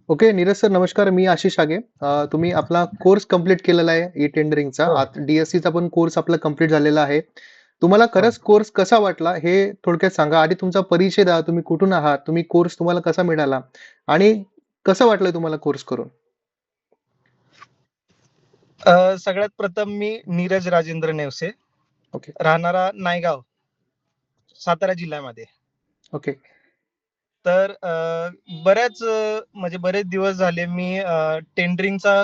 Okay, Neeraj sir नमस्कार. मी आशिष आगे. तुम्ही आपला कोर्स कंप्लीट केलेला आहे ई टेंडरिंगचा. हो, आता डी-एस-सीचा पण कोर्स आपला कंप्लीट झालेला आहे. तुम्हाला हो. खरंच कोर्स कसा वाटला हे थोडक्यात सांगा. आधी तुमचा परिचय द्या. तुम्ही कुठून आहात? तुम्ही कोर्स तुम्हाला कसा मिळाला? आणि कसं वाटलं तुम्हाला कोर्स करून? सगळ्यात प्रथम मी नीरज राजेंद्र नेवसे, ओके, राहणारा नायगाव, सातारा जिल्ह्यामध्ये. ओके, तर म्हणजे बरेच दिवस झाले मी टेंडरिंगचा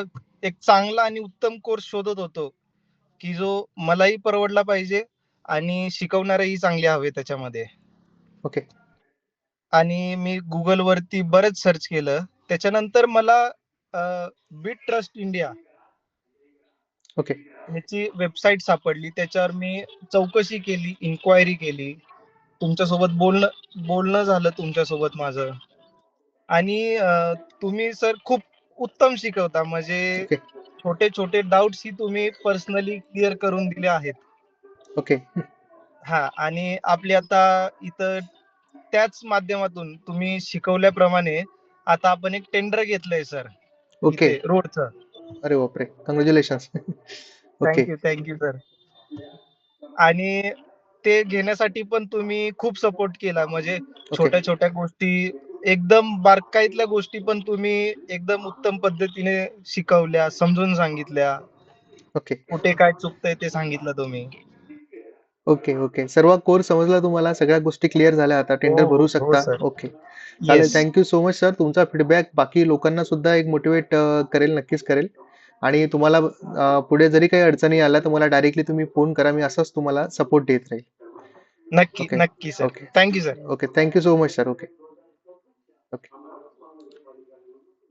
एक चांगला आणि उत्तम कोर्स शोधत होतो, की जो मलाही परवडला पाहिजे आणि शिकवणारेही चांगले हवे त्याच्यामध्ये. ओके, आणि मी Googleवरती बरेच सर्च केलं. त्याच्यानंतर मला अ, बिट ट्रस्ट इंडिया ओके, ह्याची वेबसाईट सापडली. त्याच्यावर मी चौकशी केली, इन्क्वायरी केली. तुमच्यासोबत बोलणं बोलणं झालं तुमच्यासोबत माझं आणि तुम्ही सर खूप उत्तम शिकवता. म्हणजे ओके, छोटे-छोटे डाउट्सही तुम्ही पर्सनली क्लिअर करून दिले आहेत. ओके, हां आणि आपली आता इथं त्याच माध्यमातून तुम्ही शिकवल्याप्रमाणे आता आपण एक टेंडर घेतलंय सर ओके. इथे रोडचं. अरे बापरे! Congratulations. Okay, thank you sir. आणि ते घेण्यासाठी पण तुम्ही खूप सपोर्ट केला. म्हणजे ओके, छोट्या-छोट्या गोष्टी, एकदम बारकाईतल्या गोष्टी पण तुम्ही एकदम उत्तम पद्धतीने शिकवल्या, समजून सांगितल्या. ओके. कुठे काय चुकतंय ते सांगितलं तुम्ही. Okay, okay. सर्व कोर्स समजला तुम्हाला, सगळ्या गोष्टी क्लिअर झाल्या आता हो, टेंडर भरू हो शकता. सर. ओके. चालेल. Yes. Thank you so much sir. तुमचा फीडबॅक बाकी लोकांना सुद्धा एक मोटिव्हेट करेल, नक्कीच करेल. आणि तुम्हाला पुढे जरी काही अडचणी आल्या तर मला डायरेक्टली तुम्ही फोन करा. मी असाच तुम्हाला सपोर्ट देत राहील. नक्की, ओके, नक्की sir. Okay, thank you sir. Okay. Thank you so much sir. Okay, okay.